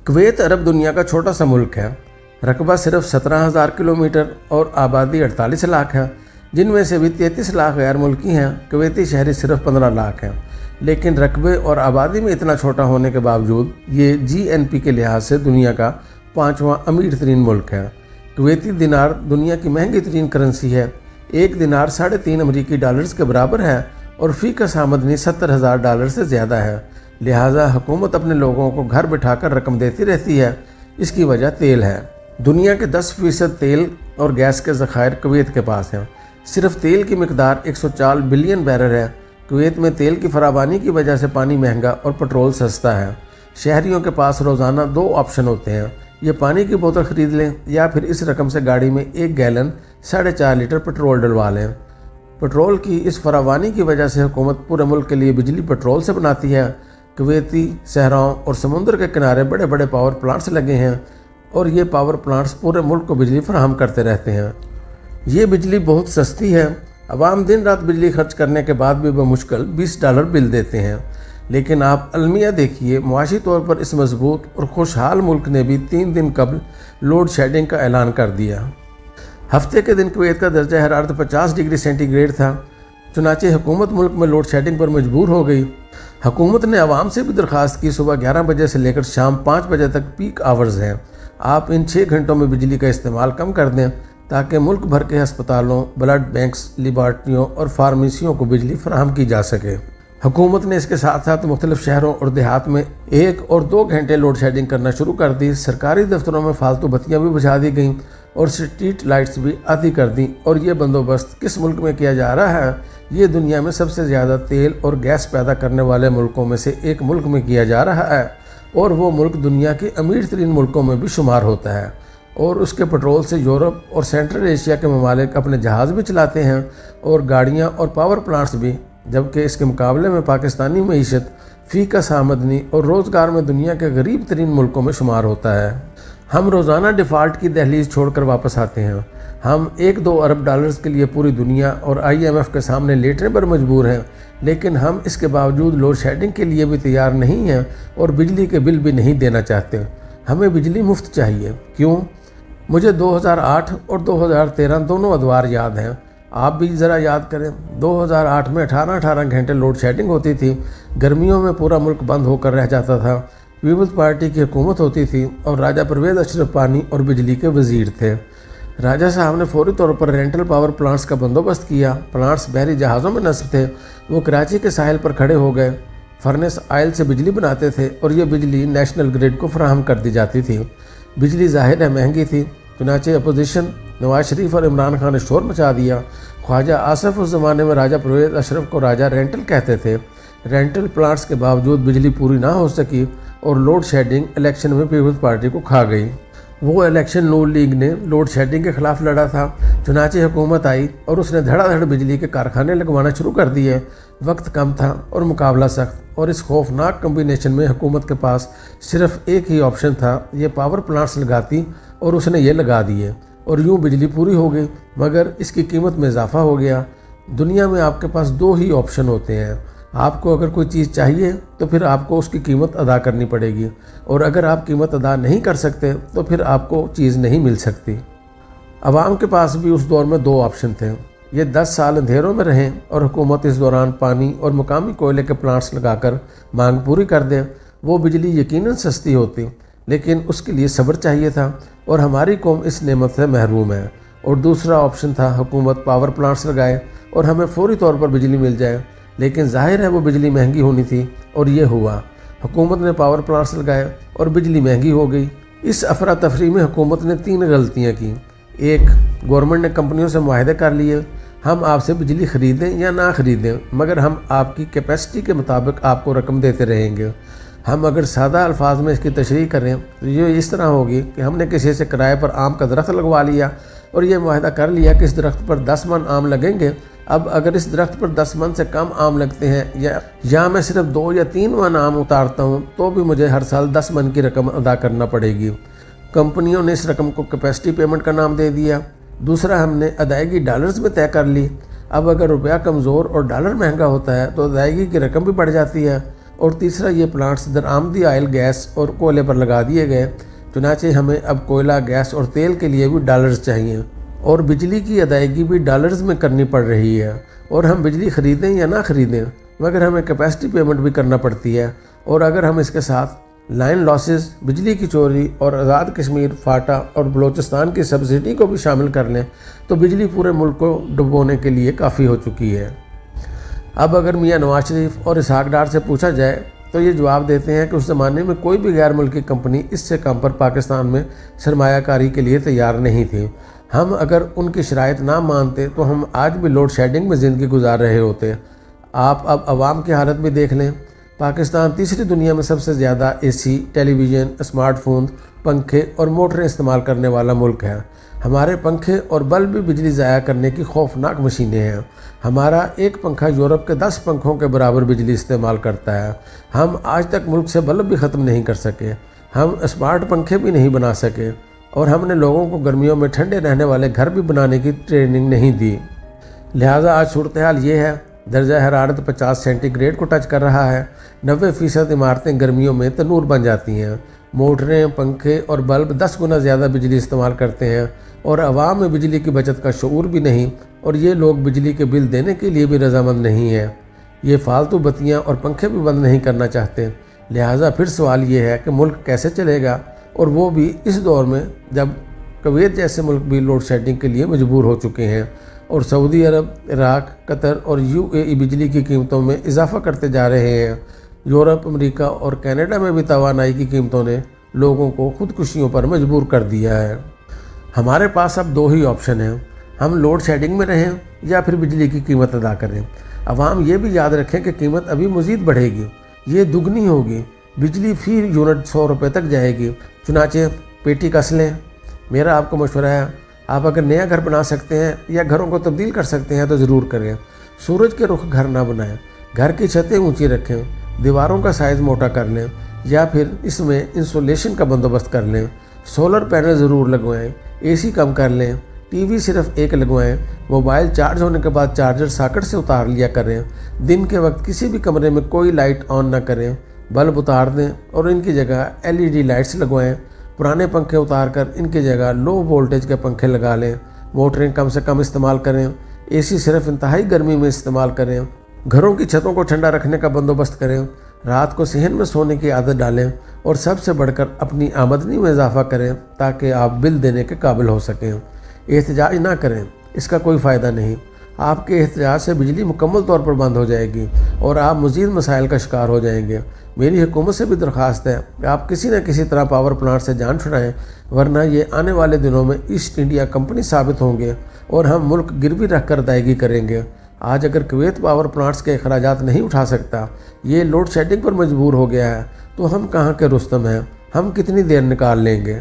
Kuwait अरब दुनिया का छोटा सा मुल्क है। रकबा सिर्फ 17,000 किलोमीटर और आबादी 48 लाख है, जिनमें से भी 33 लाख गैर मुल्की हैं। कुवैती शहरी सिर्फ 15 लाख हैं, लेकिन रकबे और आबादी में इतना छोटा होने के बावजूद ये GNP के लिहाज से दुनिया का 5वां अमीर तरीन मुल्क है। कुवैती दिनार दुनिया की महंगी तरीन करेंसी है। एक दिनार $3.5 अमेरिकी डॉलर्स के बराबर है और फ़ी कस आमदनी $70,000 से ज़्यादा है। लिहाजा हुकूमत अपने लोगों को घर बिठाकर रकम देती रहती है। इसकी वजह तेल है। दुनिया के 10% तेल और गैस के ज़खायर कुवैत के पास हैं। सिर्फ तेल की मिकदार 104 बिलियन बैरल है। कुवैत में तेल की फरावानी की वजह से पानी महंगा और पेट्रोल सस्ता है। शहरियों के पास रोज़ाना 2 ऑप्शन होते हैं, ये पानी की बोतल ख़रीद लें या फिर इस रकम से गाड़ी में 1 गैलन 4.5 लीटर पेट्रोल डलवा लें। पेट्रोल की इस फरावानी की वजह से हुकूमत पूरे मुल्क के लिए बिजली पेट्रोल से बनाती है। कुवैती सहराओं और समुद्र के किनारे बड़े बड़े पावर प्लांट्स लगे हैं और ये पावर प्लांट्स पूरे मुल्क को बिजली फराहम करते रहते हैं। ये बिजली बहुत सस्ती है। अवाम दिन रात बिजली खर्च करने के बाद भी बमुश्किल $20 बिल देते हैं। लेकिन आप अलमिया देखिए, मुआशी तौर पर इस मजबूत और खुशहाल मुल्क ने भी 3 दिन कबल लोड शेडिंग का ऐलान कर दिया। हफ्ते के दिन कुवैत का दर्जा हरारत 50 डिग्री सेंटीग्रेड था। चुनाचे हुकूमत मुल्क में लोड शेडिंग पर मजबूर हो गई। हुकूमत ने आवाम से भी दरख्वास्त की, सुबह 11 बजे से लेकर शाम 5 बजे तक पीक आवर्स हैं, आप इन 6 घंटों में बिजली का इस्तेमाल कम कर दें ताकि मुल्क भर के अस्पतालों, ब्लड बैंक्स, लेबार्ट्रियों और फार्मेसियों को बिजली फराहम की जा सके। हुकूमत ने इसके साथ साथ मुख्तलिफ शहरों और देहात में 1 और 2 घंटे लोड शेडिंग करना शुरू कर दी। सरकारी दफ्तरों में फालतू बत्तियाँ भी बुझा दी गईं और स्ट्रीट लाइट्स भी आती कर दी। और ये बंदोबस्त किस मुल्क में किया जा रहा है? ये दुनिया में सबसे ज़्यादा तेल और गैस पैदा करने वाले मुल्कों में से एक मुल्क में किया जा रहा है और वो मुल्क दुनिया के अमीर तरीन मुल्कों में भी शुमार होता है। और उसके पेट्रोल से यूरोप और सेंट्रल एशिया के ममालिक अपने जहाज़ भी चलाते हैं और गाड़ियाँ और पावर प्लांट्स भी, जबकि इसके मुकाबले में पाकिस्तानी मईशत फ़ी कस आमदनी और रोज़गार में दुनिया के गरीब तरीन मुल्कों में शुमार होता है। हम रोज़ाना डिफ़ॉल्ट की दहलीज छोड़कर वापस आते हैं। हम 1-2 अरब डॉलर्स के लिए पूरी दुनिया और IMF के सामने लेटने पर मजबूर हैं, लेकिन हम इसके बावजूद लोड शेडिंग के लिए भी तैयार नहीं हैं और बिजली के बिल भी नहीं देना चाहते। हमें बिजली मुफ्त चाहिए। क्यों? मुझे 2008 और 2013 दोनों अदवार याद हैं। आप भी ज़रा याद करें। 2008 में 18 घंटे लोड शेडिंग होती थी। गर्मियों में पूरा मुल्क बंद होकर रह जाता था। पीपल्स पार्टी की हुकूमत होती थी और राजा परवेज़ अशरफ पानी और बिजली के वज़ीर थे। राजा साहब ने फौरी तौर पर रेंटल पावर प्लांट्स का बंदोबस्त किया। प्लांट्स बहरी जहाज़ों में नस्ब थे। वो कराची के साहिल पर खड़े हो गए। फर्नेस आयल से बिजली बनाते थे और ये बिजली नेशनल ग्रिड को फराहम कर दी जाती थी। बिजली ज़ाहिर है महंगी थी, चुनाचे अपोजिशन नवाज शरीफ और इमरान खान ने शोर मचा दिया। ख्वाजा आसिफ उस ज़माने में राजा परवेज़ अशरफ को राजा रेंटल कहते थे। रेंटल प्लांट्स के बावजूद बिजली पूरी ना हो सकी और लोड शेडिंग इलेक्शन में पीपल्स पार्टी को खा गई। वो इलेक्शन नून लीग ने लोड शेडिंग के ख़िलाफ़ लड़ा था। चुनाचे हुकूमत आई और उसने धड़ाधड़ बिजली के कारखाने लगवाना शुरू कर दिए। वक्त कम था और मुकाबला सख्त, और इस खौफनाक कम्बिनेशन में हुकूमत के पास सिर्फ एक ही ऑप्शन था, ये पावर प्लांट्स लगाती, और उसने ये लगा दिए और यूँ बिजली पूरी हो गई। मगर इसकी कीमत में इजाफा हो गया। दुनिया में आपके पास 2 ही ऑप्शन होते हैं। आपको अगर कोई चीज़ चाहिए तो फिर आपको उसकी कीमत अदा करनी पड़ेगी, और अगर आप कीमत अदा नहीं कर सकते तो फिर आपको चीज़ नहीं मिल सकती। अवाम के पास भी उस दौर में 2 ऑप्शन थे। ये 10 साल अंधेरों में रहें और हुकूमत इस दौरान पानी और मुकामी कोयले के प्लांट्स लगाकर मांग पूरी कर दे। वो बिजली यकीनन सस्ती होती, लेकिन उसके लिए सब्र चाहिए था और हमारी कौम इस नेमत से महरूम है। और दूसरा ऑप्शन था, हुकूमत पावर प्लांट्स लगाए और हमें फौरी तौर पर बिजली मिल जाए, लेकिन जाहिर है वो बिजली महंगी होनी थी और ये हुआ। हुकूमत ने पावर प्लांट्स लगाए और बिजली महंगी हो गई। इस अफरा तफरी में हुकूमत ने 3 गलतियाँ की। 1, गवर्नमेंट ने कंपनियों से मुआहदे कर लिए, हम आपसे बिजली ख़रीदें या ना ख़रीदें, मगर हम आपकी कैपेसिटी के मुताबिक आपको रकम देते रहेंगे। हम अगर सादा अल्फाज में इसकी तशरीह करें तो ये इस तरह होगी कि हमने किसी से किराए पर आम का दरख्त लगवा लिया और ये मुआहदा कर लिया कि इस दरख्त पर 10 मन आम लगेंगे। अब अगर इस दरख्त पर 10 मन से कम आम लगते हैं या मैं सिर्फ 2 या 3 मन आम उतारता हूँ, तो भी मुझे हर साल 10 मन की रकम अदा करना पड़ेगी। कंपनियों ने इस रकम को कैपेसिटी पेमेंट का नाम दे दिया। दूसरा, हमने अदायगी डॉलर्स में तय कर ली। अब अगर रुपया कमज़ोर और डॉलर महंगा होता है तो अदायगी की रकम भी बढ़ जाती है। اور تیسرا یہ پلانٹس درآمدی آئل گیس اور کوئلے پر لگا دیے گئے، چنانچہ ہمیں اب کوئلہ گیس اور تیل کے لیے بھی ڈالرز چاہیے اور بجلی کی ادائیگی بھی ڈالرز میں کرنی پڑ رہی ہے، اور ہم بجلی خریدیں یا نہ خریدیں مگر ہمیں کیپیسٹی پیمنٹ بھی کرنا پڑتی ہے، اور اگر ہم اس کے ساتھ لائن لاسز، بجلی کی چوری اور آزاد کشمیر، فاٹا اور بلوچستان کی سبسڈی کو بھی شامل کر لیں تو بجلی پورے ملک کو ڈبونے کے لیے کافی ہو چکی ہے۔ اب اگر میاں نواز شریف اور اسحاق ڈار سے پوچھا جائے تو یہ جواب دیتے ہیں کہ اس زمانے میں کوئی بھی غیر ملکی کمپنی اس سے کم پر پاکستان میں سرمایہ کاری کے لیے تیار نہیں تھی۔ ہم اگر ان کی شرائط نہ مانتے تو ہم آج بھی لوڈ شیڈنگ میں زندگی گزار رہے ہوتے۔ آپ اب عوام کی حالت بھی دیکھ لیں۔ پاکستان تیسری دنیا میں سب سے زیادہ اے سی، ٹیلی ویژن، اسمارٹ فون، پنکھے اور موٹریں استعمال کرنے والا ملک ہے۔ ہمارے پنکھے اور بلب بھی بجلی ضائع کرنے کی خوفناک مشینیں ہیں۔ ہمارا ایک پنکھا یورپ کے 10 پنکھوں کے برابر بجلی استعمال کرتا ہے۔ ہم آج تک ملک سے بلب بھی ختم نہیں کر سکے، ہم اسمارٹ پنکھے بھی نہیں بنا سکے، اور ہم نے لوگوں کو گرمیوں میں ٹھنڈے رہنے والے گھر بھی بنانے کی ٹریننگ نہیں دی۔ لہٰذا آج صورتحال یہ ہے، درجہ حرارت 50 سینٹی گریڈ کو ٹچ کر رہا ہے، 90% عمارتیں گرمیوں میں تنور بن جاتی ہیں، موٹریں، پنکھے اور بلب 10 گنا زیادہ بجلی استعمال کرتے ہیں، اور عوام میں بجلی کی بچت کا شعور بھی نہیں، اور یہ لوگ بجلی کے بل دینے کے لیے بھی رضامند نہیں ہیں۔ یہ فالتو بتیاں اور پنکھے بھی بند نہیں کرنا چاہتے۔ لہٰذا پھر سوال یہ ہے کہ ملک کیسے چلے گا، اور وہ بھی اس دور میں جب کویت جیسے ملک بھی لوڈ شیڈنگ کے لیے مجبور ہو چکے ہیں، اور سعودی عرب، عراق، قطر اور UAE بجلی کی قیمتوں میں اضافہ کرتے جا رہے ہیں۔ یورپ، امریکہ اور کینیڈا میں بھی توانائی کی قیمتوں نے لوگوں کو خودکشیوں پر مجبور کر دیا ہے۔ ہمارے پاس اب 2 ہی آپشن ہیں، ہم لوڈ شیڈنگ میں رہیں یا پھر بجلی کی قیمت ادا کریں۔ عوام یہ بھی یاد رکھیں کہ قیمت ابھی مزید بڑھے گی، یہ دگنی ہوگی، بجلی فی یونٹ 100 روپے تک جائے گی، چنانچہ پیٹی کس لیں۔ میرا آپ کو مشورہ ہے، آپ اگر نیا گھر بنا سکتے ہیں یا گھروں کو تبدیل کر سکتے ہیں تو ضرور کریں۔ سورج کے رخ گھر نہ بنائیں، گھر کی چھتیں اونچی رکھیں، دیواروں کا سائز موٹا کر لیں، یا پھر اس میں انسولیشن کا بندوبست کر لیں۔ سولر پینل ضرور لگوائیں، AC کم کر لیں، ٹی وی صرف ایک لگوائیں، موبائل چارج ہونے کے بعد چارجر ساکٹ سے اتار لیا کریں، دن کے وقت کسی بھی کمرے میں کوئی لائٹ آن نہ کریں، بلب اتار دیں اور ان کی جگہ LED لائٹس لگوائیں، پرانے پنکھے اتار کر ان کی جگہ لو وولٹیج کے پنکھے لگا لیں، موٹریں کم سے کم استعمال کریں، AC صرف انتہائی گرمی میں استعمال کریں، گھروں کی چھتوں کو ٹھنڈا رکھنے کا بندوبست کریں، رات کو صحن میں سونے کی عادت ڈالیں، اور سب سے بڑھ کر اپنی آمدنی میں اضافہ کریں تاکہ آپ بل دینے کے قابل ہو سکیں۔ احتجاج نہ کریں، اس کا کوئی فائدہ نہیں۔ آپ کے احتجاج سے بجلی مکمل طور پر بند ہو جائے گی اور آپ مزید مسائل کا شکار ہو جائیں گے۔ میری حکومت سے بھی درخواست ہے کہ آپ کسی نہ کسی طرح پاور پلانٹ سے جان چھڑائیں، ورنہ یہ آنے والے دنوں میں ایسٹ انڈیا کمپنی ثابت ہوں گے اور ہم ملک گروی رکھ کر ادائیگی کریں گے۔ آج اگر کویت پاور پلانٹس کے اخراجات نہیں اٹھا سکتا، یہ لوڈ شیڈنگ پر مجبور ہو گیا ہے، تو ہم کہاں کے رستم ہیں، ہم کتنی دیر نکال لیں گے؟